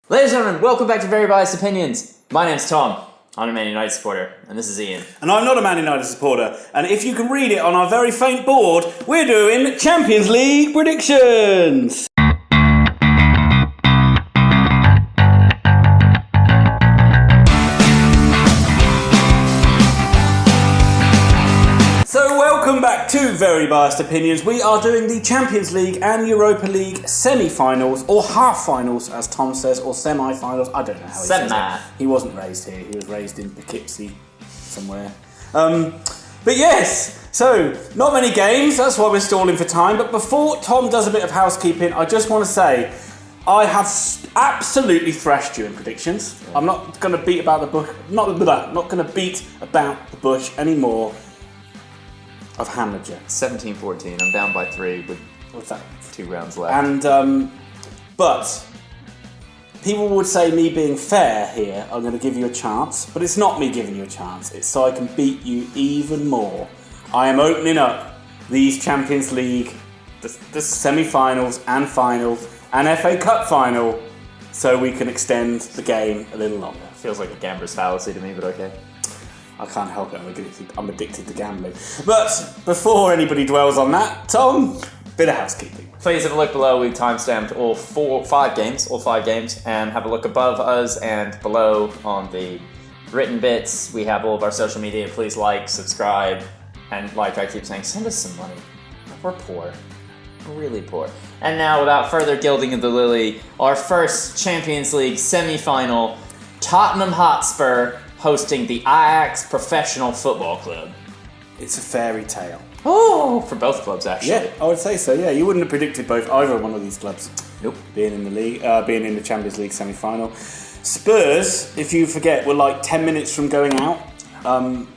Ladies and gentlemen, welcome back to Very Biased Opinions. My name's Tom. I'm a Man United supporter, and this is Ian. And I'm not a Man United supporter. And if you can read it on our very faint board, we're doing Champions League predictions. So welcome back to Very Biased Opinions. We are doing the Champions League and Europa League semi-finals, or half-finals, as Tom says, or semi-finals. I don't know how he says it. He wasn't raised here. He was raised in Poughkeepsie somewhere. But yes, so not many games. That's why we're stalling for time. But before Tom does a bit of housekeeping, I just want to say I have absolutely thrashed you in predictions. I'm not going to beat about the bush. Not going to beat about the bush anymore. I've hammered you. 17-14. I'm down by 3 with What's that? 2 rounds left. And but people would say me being fair here, I'm going to give you a chance, but it's not me giving you a chance. It's so I can beat you even more. I am opening up these Champions League, the semi-finals and finals, and FA Cup final, so we can extend the game a little longer. Feels like a gambler's fallacy to me, but okay. I can't help it, I'm addicted to gambling. But before anybody dwells on that, Tom, bit of housekeeping. Please have a look below. We've timestamped all 5 games, and have a look above us and below on the written bits. We have all of our social media. Please like, subscribe, and like I keep saying, send us some money. We're poor. We're really poor. And now, without further gilding of the lily, our first Champions League semi-final, Tottenham Hotspur hosting the Ajax Professional Football Club. It's a fairy tale. Oh, for both clubs, actually. Yeah, I would say so. Yeah, you wouldn't have predicted either one of these clubs. Nope. Being in the league, being in the Champions League semi-final. Spurs, if you forget, were like 10 minutes from going out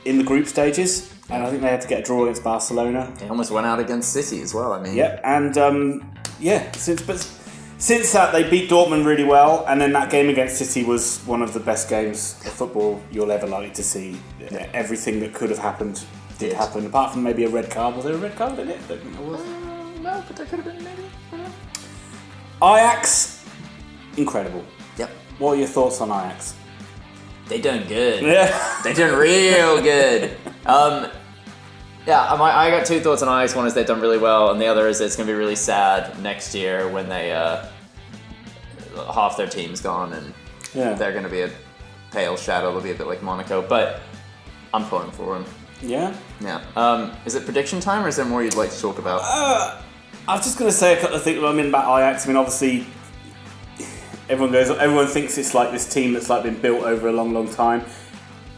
in the group stages, and I think they had to get a draw against Barcelona. They almost went out against City as well. I mean. Yeah, and since that they beat Dortmund really well, and then that game against City was one of the best games of football you'll ever likely to see. Yeah. Everything that could have happened did happen, apart from maybe a red card. Was there a red card in it? No, but there could have been maybe. Ajax, incredible. Yep. What are your thoughts on Ajax? They done good. Yeah. They done real good. I got 2 thoughts on Ajax. One is they've done really well, and the other is it's going to be really sad next year when they half their team's gone, and they're going to be a pale shadow. They'll be a bit like Monaco, but I'm pulling for them. Yeah? Yeah. Is it prediction time, or is there more you'd like to talk about? I was just going to say a couple of things about Ajax. I mean, obviously, everyone thinks it's like this team that's like been built over a long, long time.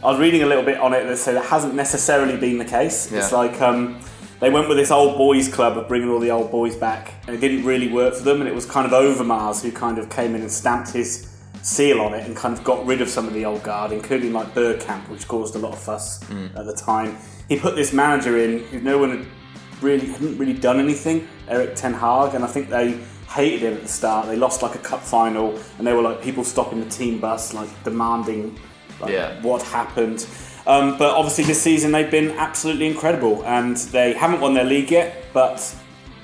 I was reading a little bit on it that said that hasn't necessarily been the case. Yeah. It's like they went with this old boys club of bringing all the old boys back, and it didn't really work for them, and it was kind of Overmars who kind of came in and stamped his seal on it and kind of got rid of some of the old guard, including like Bergkamp, which caused a lot of fuss at the time. He put this manager in who no one hadn't really done anything, Erik ten Hag, and I think they hated him at the start. They lost like a cup final, and they were like people stopping the team bus, like demanding what happened. But obviously this season they've been absolutely incredible, and they haven't won their league yet, but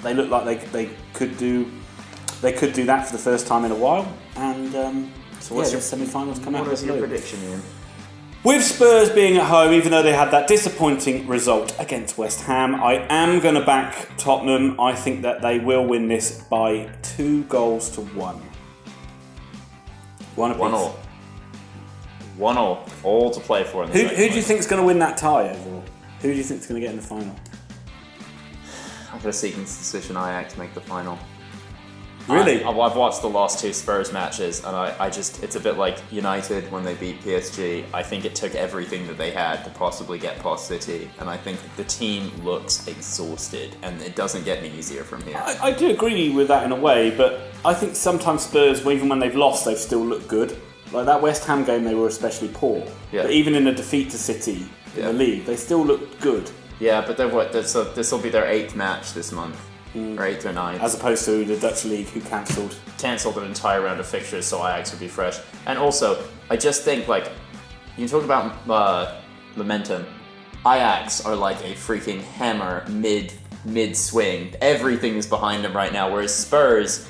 they look like they could do that for the first time in a while. And so what's your semi-finals come out? What is your prediction, Ian? With Spurs being at home, even though they had that disappointing result against West Ham, I am going to back Tottenham. I think that they will win this by 2-1. One apiece. 1-1, all to play for. Who do you think is going to win that tie overall? Who do you think is going to get in the final? I've got a seeking suspicion Ajax make the final. Really? I've watched the last 2 Spurs matches, and I just, it's a bit like United when they beat PSG. I think it took everything that they had to possibly get past City, and I think the team looks exhausted, and it doesn't get any easier from here. I do agree with that in a way, but I think sometimes Spurs, even when they've lost, they've still looked good. Like that West Ham game, they were especially poor. Yeah. But even in a defeat to City in the league, they still looked good. Yeah, but this will be their 8th match this month. Or 8th or 9th. As opposed to the Dutch league who cancelled an entire round of fixtures so Ajax would be fresh. And also, I just think, like, you talk about momentum. Ajax are like a freaking hammer mid swing. Everything is behind them right now, whereas Spurs,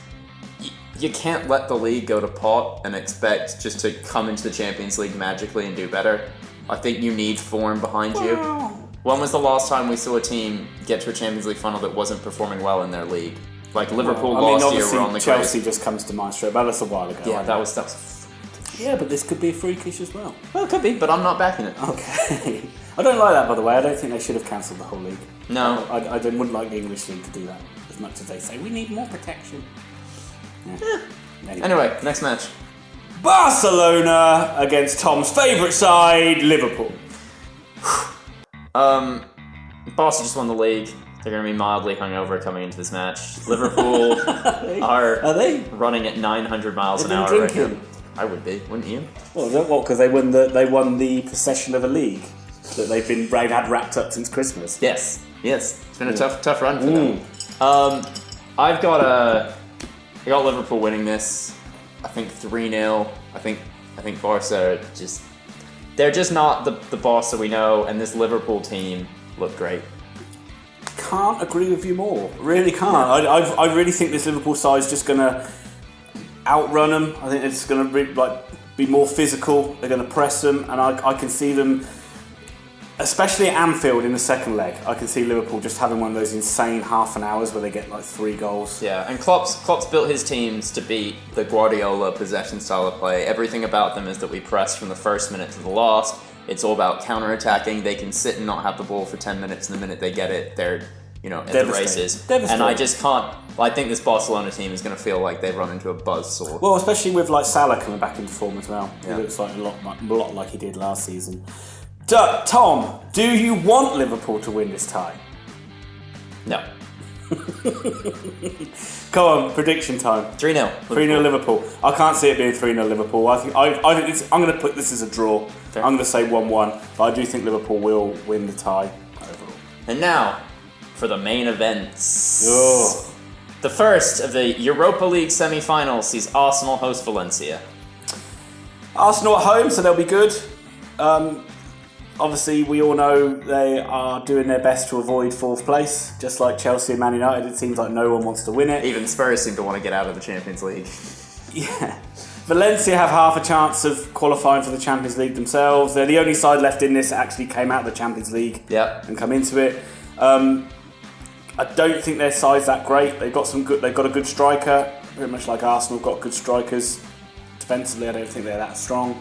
you can't let the league go to pot and expect just to come into the Champions League magically and do better. I think you need form behind you. When was the last time we saw a team get to a Champions League final that wasn't performing well in their league? Like Liverpool last year were on the Chelsea craze. just comes to mind straight, but that's a while ago. Yeah, that was Yeah, but this could be a freakish as well. Well, it could be, but I'm not backing it. Okay. I don't like that, by the way. I don't think they should have cancelled the whole league. No. I wouldn't like the English league to do that, as much as they say, we need more protection. Yeah. Anyway, next match. Barcelona against Tom's favourite side, Liverpool. Barce just won the league. They're going to be mildly hungover coming into this match. Liverpool are they running at 900 miles an They've hour been right now. drinking. I would be, wouldn't you? Well, because they won the possession of a league that they've had wrapped up since Christmas. Yes. It's been a tough run for them. I got Liverpool winning this. I think 3-0. I think Barca they're just not the Barca we know, and this Liverpool team looked great. Can't agree with you more. Really can't. I really think this Liverpool side is just going to outrun them. I think it's going to be more physical. They're going to press them, and I can see them, especially at Anfield in the second leg. I can see Liverpool just having one of those insane half an hours where they get like 3 goals. Yeah, and Klopp's built his teams to beat the Guardiola possession style of play. Everything about them is that we press from the first minute to the last. It's all about counter-attacking. They can sit and not have the ball for 10 minutes, and the minute they get it, they're at the races. And I just can't. I think this Barcelona team is going to feel like they've run into a buzzsaw. Well, especially with like Salah coming back into form as well. Yeah. He looks like a lot like he did last season. Tom, do you want Liverpool to win this tie? No. Come on, prediction time. 3-0. 3-0 Liverpool. I can't see it being 3-0 Liverpool. I'm going to put this as a draw. Fair. I'm going to say 1-1, but I do think Liverpool will win the tie overall. And now, for the main events. Oh. The first of the Europa League semi-finals sees Arsenal host Valencia. Arsenal at home, so they'll be good. Obviously, we all know they are doing their best to avoid 4th place, just like Chelsea and Man United. It seems like no one wants to win it. Even Spurs seem to want to get out of the Champions League. Yeah. Valencia have half a chance of qualifying for the Champions League themselves. They're the only side left in this that actually came out of the Champions League and come into it. I don't think their side's that great. They've got a good striker, very much like Arsenal, got good strikers. Defensively, I don't think they're that strong.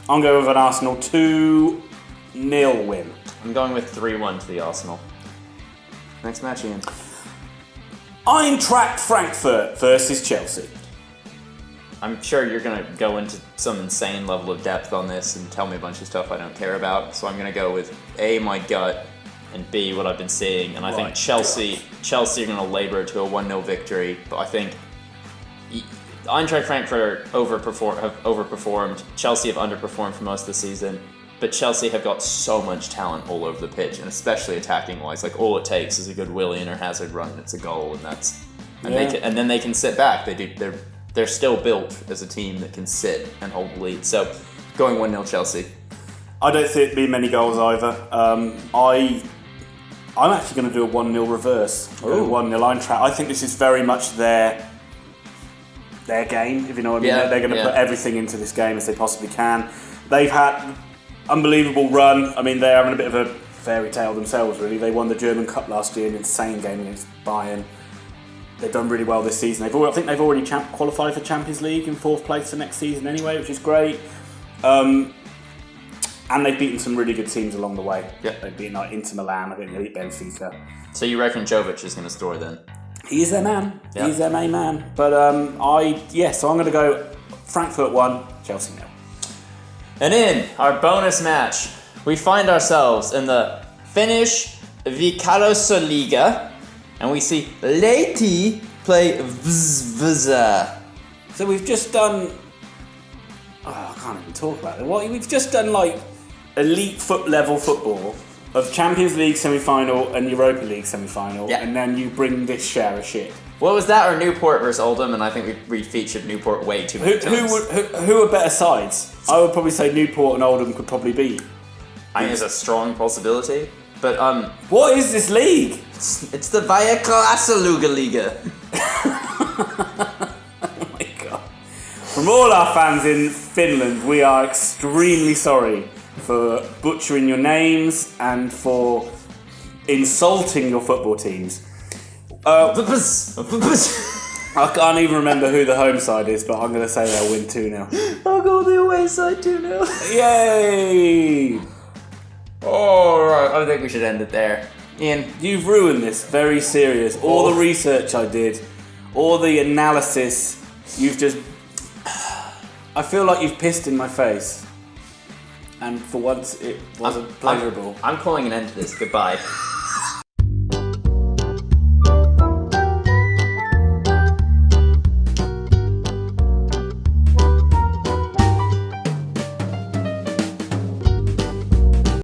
I'm going with an Arsenal 2-0 win. I'm going with 3-1 to the Arsenal. Next match, Ian. Eintracht Frankfurt versus Chelsea. I'm sure you're going to go into some insane level of depth on this and tell me a bunch of stuff I don't care about. So I'm going to go with A, my gut, and B, what I've been seeing. And I think Chelsea are going to labour to a 1-0 victory. But I think Eintracht Frankfurt have overperformed. Chelsea have underperformed for most of the season. But Chelsea have got so much talent all over the pitch, and especially attacking-wise. Like, all it takes is a good Willian or Hazard run, and it's a goal, and then they can sit back. They're still built as a team that can sit and hold the lead. So, going 1-0 Chelsea. I don't think it'll be many goals either. I'm actually going to do a 1-0 reverse. 1-0 Eintracht. I think this is very much their game, if you know what I mean. Yeah, they're going to put everything into this game as they possibly can. They've had unbelievable run. I mean, they're having a bit of a fairy tale themselves, really. They won the German Cup last year, an insane game against Bayern. They've done really well this season. I think they've already qualified for Champions League in 4th place for next season anyway, which is great. And they've beaten some really good teams along the way. Yep. They've beaten like Inter Milan, I think they beat Benfica. So you reckon Jovic is going to score then? He is their man. Yep. He's their main man. But so I'm going to go Frankfurt 1, Chelsea 0. And in our bonus match, we find ourselves in the Finnish Veikkausliiga, and we see Lahti play Vaasa. So we've just done... I can't even talk about it. We've just done like elite level football of Champions League semi-final and Europa League semi-final, and then you bring this share of shit. What was that? Or Newport versus Oldham, and I think we featured Newport way too many times. Who are better sides? I would probably say Newport and Oldham could probably beat. I think it's a strong possibility, but what is this league? It's the Veikkausliiga. Oh my From all our fans in Finland, we are extremely sorry for butchering your names and for insulting your football teams. I can't even remember who the home side is, but I'm going to say they'll win 2-0. I'll go the away side 2-0. Yay! Alright, I think we should end it there. Ian, You've ruined this very serious. All the research I did, all the analysis, you've just... I feel like you've pissed in my face. And for once, it wasn't pleasurable. I'm calling an end to this. Goodbye.